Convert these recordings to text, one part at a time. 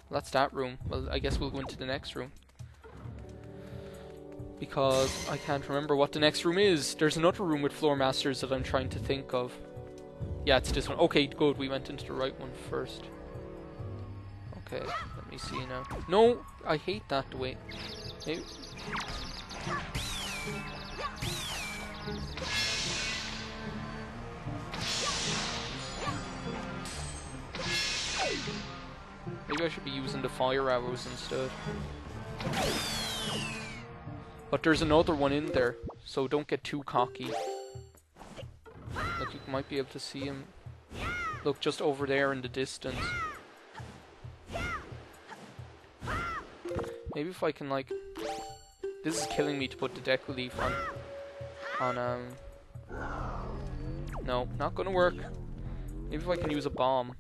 That's that room. Well, I guess we'll go into the next room. Because I can't remember what the next room is. There's another room with floor masters that I'm trying to think of. Yeah, it's this one. Okay, good. We went into the right one first. Okay, let me see now. No, I hate that the way. Maybe. Maybe I should be using the fire arrows instead. But there's another one in there, so don't get too cocky. Look, you might be able to see him. Look, just over there in the distance. Maybe if I can, like... This is killing me to put the deck relief on no, not gonna work. Maybe if I can use a bomb.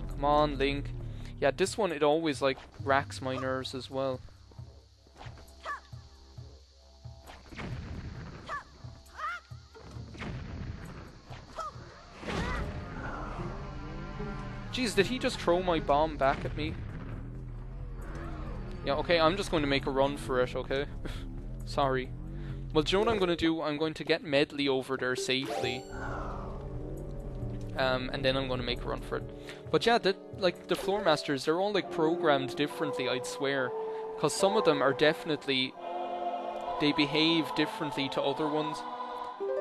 Come on, Link. Yeah, this one, it always, like, racks my nerves as well. Jeez, did he just throw my bomb back at me? Yeah, okay, I'm just going to make a run for it, okay? Sorry. Well, do you know what I'm going to do? I'm going to get Medley over there safely. And then I'm going to make a run for it. But yeah, like, the floor masters, they're all, like, programmed differently, I'd swear. Because some of them are definitely... They behave differently to other ones.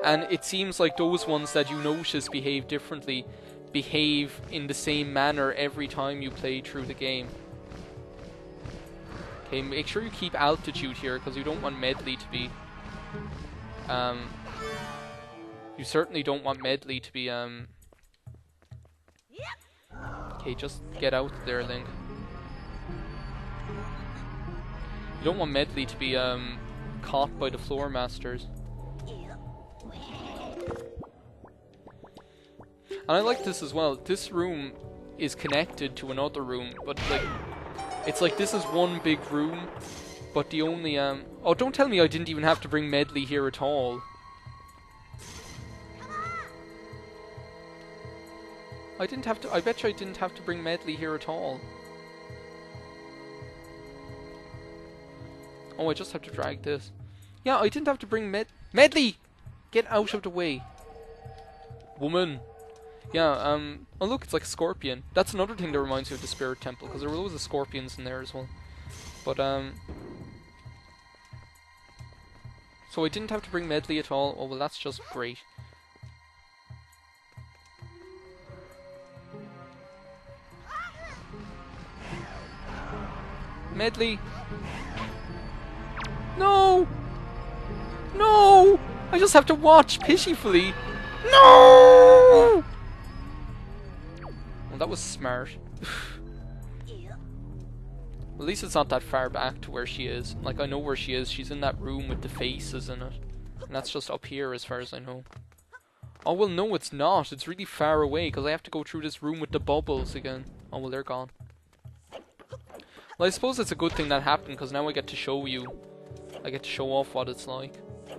And it seems like those ones that you notice behave differently behave in the same manner every time you play through the game. Okay, make sure you keep altitude here, because you don't want Medley to be... You certainly don't want Medley to be, Okay, just get out there, Link. You don't want Medley to be, caught by the floor masters. And I like this as well. This room is connected to another room, but, like, it's like this is one big room, but the only, Oh, don't tell me I didn't even have to bring Medley here at all. I didn't have to... I bet you I didn't have to bring Medley here at all. Oh, I just have to drag this. Yeah, I didn't have to bring Medley! Get out of the way. Woman. Yeah, oh look, it's like a scorpion. That's another thing that reminds me of the Spirit Temple, because there were loads of scorpions in there as well. But, so I didn't have to bring Medley at all. Oh, well, that's just great. Medley! No! No! I just have to watch pitifully. No! Well, that was smart. At least it's not that far back to where she is. Like, I know where she is. She's in that room with the faces in it. And that's just up here as far as I know. Oh, well, no, it's not. It's really far away, because I have to go through this room with the bubbles again. Oh, well, they're gone. Well, I suppose it's a good thing that happened, because now I get to show you. I get to show off what it's like.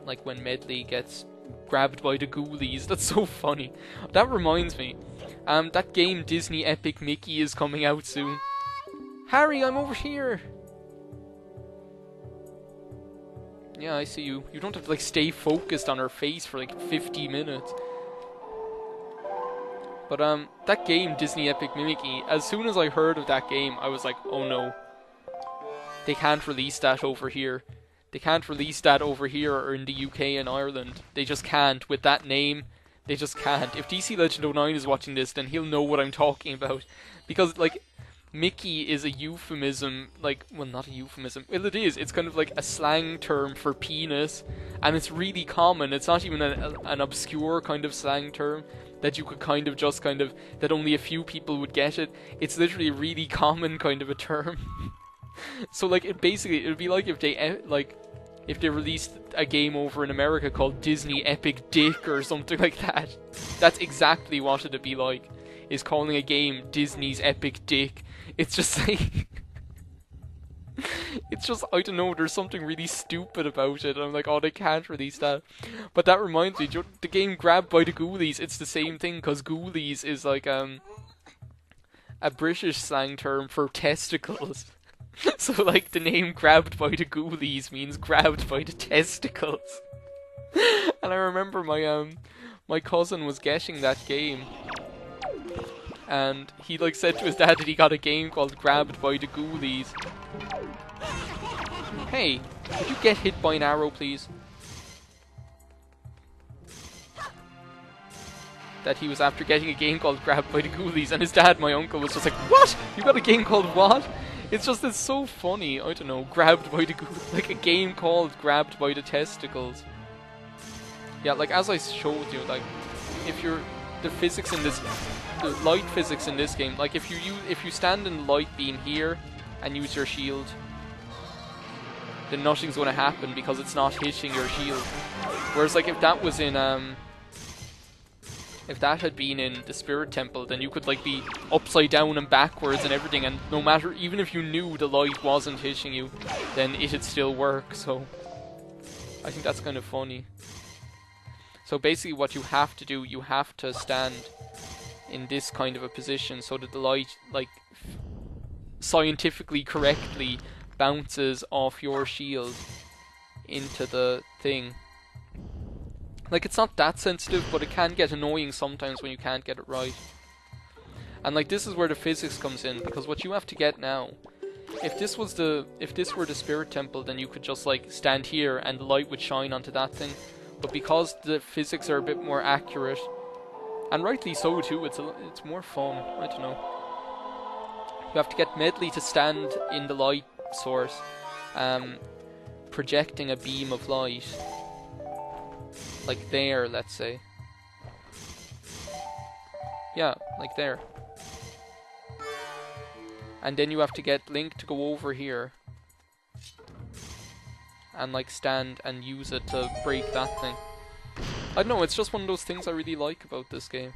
Like when Medley gets grabbed by the Ghoulies. That's so funny. That reminds me. That game Disney Epic Mickey is coming out soon. Harry, I'm over here! Yeah, I see you. You don't have to, like, stay focused on her face for, like, 50 minutes. But, that game, Disney Epic Mickey, as soon as I heard of that game, I was like, oh no. They can't release that over here. They can't release that over here or in the UK and Ireland. They just can't. With that name, they just can't. If DC Legend 09 is watching this, then he'll know what I'm talking about. Because, like, Mickey is a euphemism, like, well, not a euphemism. Well, it is. It's kind of like a slang term for penis. And it's really common. It's not even an obscure kind of slang term that you could kind of just kind of, that only a few people would get it. It's literally a really common kind of a term. So, like, it would be like if they, like, if they released a game over in America called Disney Epic Dick or something like that. That's exactly what it'd be like, is calling a game Disney's Epic Dick. It's just like... It's just, I don't know, there's something really stupid about it. I'm like, oh, they can't release that. But that reminds me, the game Grabbed by the Ghoulies, it's the same thing, because Ghoulies is like a British slang term for testicles. So like the name Grabbed by the Ghoulies means grabbed by the testicles. And I remember my cousin was getting that game, and he like said to his dad that he got a game called Grabbed by the Ghoulies. Hey, could you get hit by an arrow, please? That he was after getting a game called Grabbed by the Ghoulies, and his dad, my uncle, was just like, what? You got a game called what? It's so funny, I don't know, Grabbed by the Ghoulies, like a game called Grabbed by the Testicles. Yeah, like as I showed you, like, if you're, the light physics in this game, like if you stand in light beam here, and use your shield, then nothing's going to happen because it's not hitting your shield. Whereas like if that was in if that had been in the Spirit Temple, then you could like be upside down and backwards and everything, and no matter, even if you knew the light wasn't hitting you, then it'd still work. So I think that's kind of funny. So basically what you have to do, you have to stand in this kind of a position so that the light, like, scientifically correctly bounces off your shield into the thing. Like, it's not that sensitive, but it can get annoying sometimes when you can't get it right. And like, this is where the physics comes in, because what you have to get now, if this were the Spirit Temple, then you could just like stand here and the light would shine onto that thing. But because the physics are a bit more accurate, and rightly so too, it's more fun. I don't know. You have to get Medley to stand in the light source, projecting a beam of light, like there, let's say. Yeah, like there. And then you have to get Link to go over here and like stand and use it to break that thing. I don't know, it's just one of those things I really like about this game.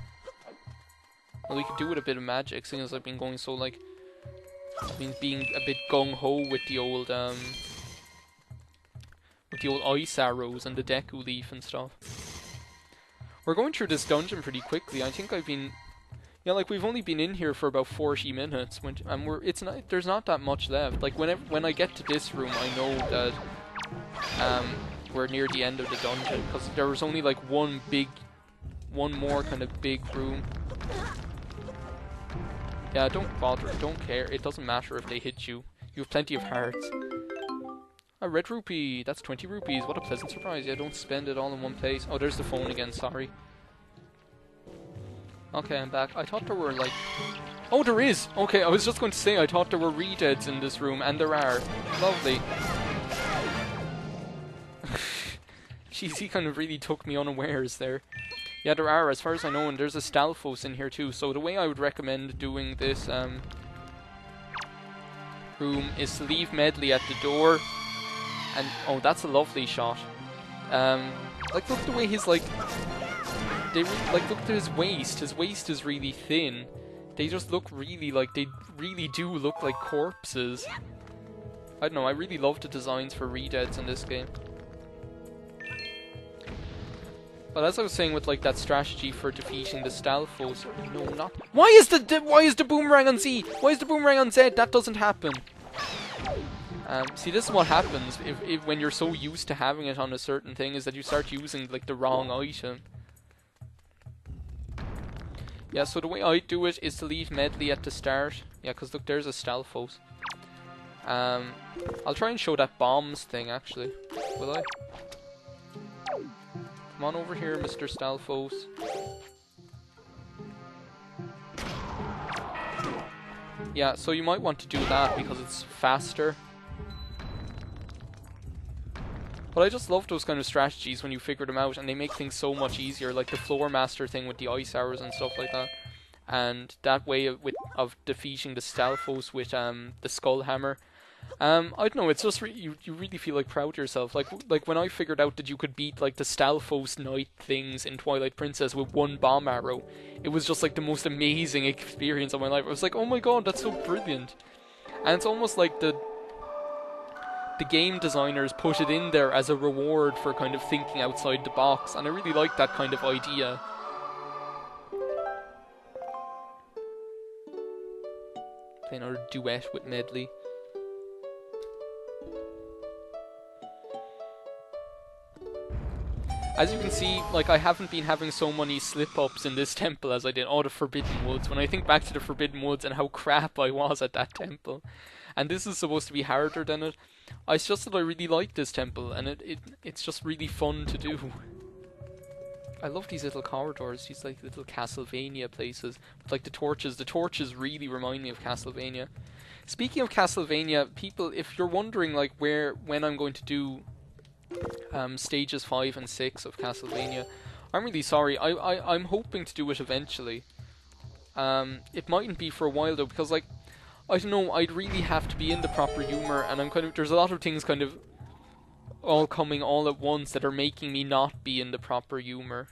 Well, we could do with a bit of magic, seeing as I've been going so like, being a bit gung-ho with the old ice arrows and the Deku Leaf and stuff. We're going through this dungeon pretty quickly. I think I've been, yeah, like we've only been in here for about 40 minutes, and there's not that much left. Like when I get to this room, I know that we're near the end of the dungeon, because there was only like one more kind of big room. Yeah, don't bother, don't care, it doesn't matter if they hit you. You have plenty of hearts. A red rupee, that's 20 rupees, what a pleasant surprise. Yeah, don't spend it all in one place. Oh, there's the phone again, sorry. Okay, I'm back. I thought there were like... Oh, there is! Okay, I was just going to say, I thought there were re-deads in this room, and there are. Lovely. Jeez, he kind of really took me unawares there. Yeah, there are, as far as I know, and there's a Stalfos in here too. So the way I would recommend doing this room is to leave Medley at the door. And, oh, that's a lovely shot. Like, look at the way his, like... look at his waist. His waist is really thin. They just look really, like, they really do look like corpses. I don't know, I really love the designs for re-deads in this game. But as I was saying with like that strategy for defeating the Stalfos, no, not. Why is the boomerang on Z? Why is the boomerang on Z? That doesn't happen. See, this is what happens if when you're so used to having it on a certain thing, is that you start using like the wrong item. Yeah, so the way I do it is to leave Medley at the start. Yeah, because look, there's a Stalfos. I'll try and show that bombs thing actually. Will I? Come on over here, Mr. Stalfos. Yeah, so you might want to do that because it's faster. But I just love those kind of strategies when you figure them out, and they make things so much easier, like the Floor Master thing with the ice arrows and stuff like that. And that way of defeating the Stalfos with the Skull Hammer. I don't know, it's just you really feel like proud of yourself. Like when I figured out that you could beat like the Stalfos Knight things in Twilight Princess with one bomb arrow, it was just like the most amazing experience of my life. I was like, oh my god, that's so brilliant. And it's almost like the game designers put it in there as a reward for kind of thinking outside the box, and I really like that kind of idea. Play another duet with Medley. As you can see, like, I haven't been having so many slip-ups in this temple as I did all the Forbidden Woods. When I think back to the Forbidden Woods and how crap I was at that temple, and this is supposed to be harder than it, it's just that I really like this temple, and it's just really fun to do. I love these little corridors, these like little Castlevania places, with like the torches. The torches really remind me of Castlevania. Speaking of Castlevania, people, if you're wondering like when I'm going to do stages 5 and 6 of Castlevania, I'm really sorry. I'm hoping to do it eventually. It mightn't be for a while though, because like, I don't know, I'd really have to be in the proper humor, and there's a lot of things kind of all coming all at once that are making me not be in the proper humor.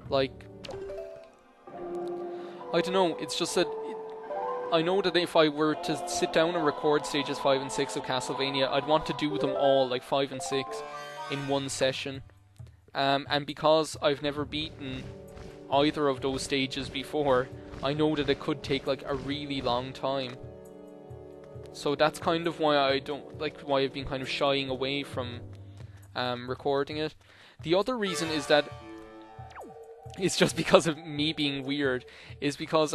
Like, I don't know, it's just that I know that if I were to sit down and record stages 5 and 6 of Castlevania, I'd want to do them all, like 5 and 6, in one session. And because I've never beaten either of those stages before, I know that it could take like a really long time. So that's kind of why why I've been kind of shying away from recording it. The other reason is that it's just because of me being weird, is because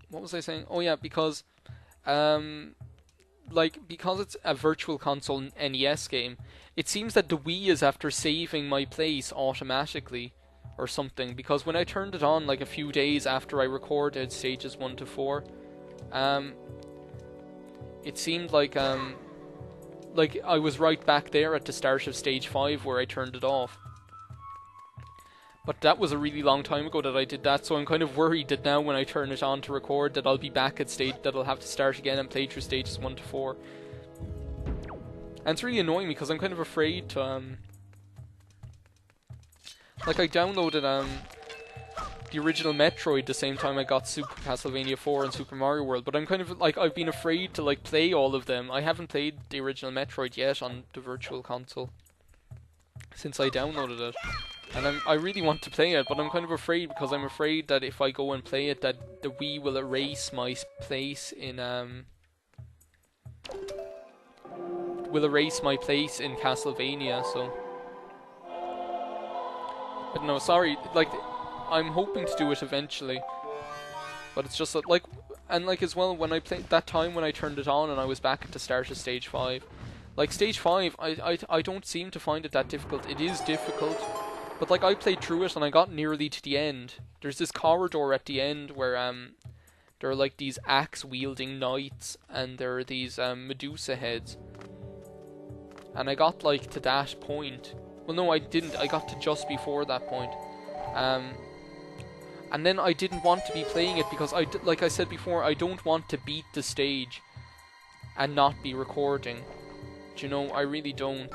what was I saying? Oh yeah, because because it's a virtual console NES game, it seems that the Wii is after saving my place automatically or something, because when I turned it on like a few days after I recorded stages 1 to 4, it seemed like I was right back there at the start of stage 5 where I turned it off. But that was a really long time ago that I did that, so I'm kind of worried that now when I turn it on to record that I'll be back at stage, that I'll have to start again and play through stages 1 to 4. And it's really annoying me because I'm kind of afraid to like, I downloaded the original Metroid the same time I got Super Castlevania 4 and Super Mario World, but I'm kind of like, I've been afraid to like play all of them. I haven't played the original Metroid yet on the virtual console since I downloaded it. And I really want to play it, but I'm kind of afraid, because I'm afraid that if I go and play it, that the Wii will erase my place in Castlevania. So I don't know. Sorry, like, I'm hoping to do it eventually, but it's just that, like, and like as well, when I played that time when I turned it on and I was back at the start of stage 5, like stage 5, I don't seem to find it that difficult. It is difficult. But like, I played through it and I got nearly to the end. There's this corridor at the end where there are like these axe wielding knights, and there are these Medusa heads. And I got like to that point. Well, no, I didn't. I got to just before that point. And then I didn't want to be playing it because like I said before, I don't want to beat the stage and not be recording. Do you know? I really don't.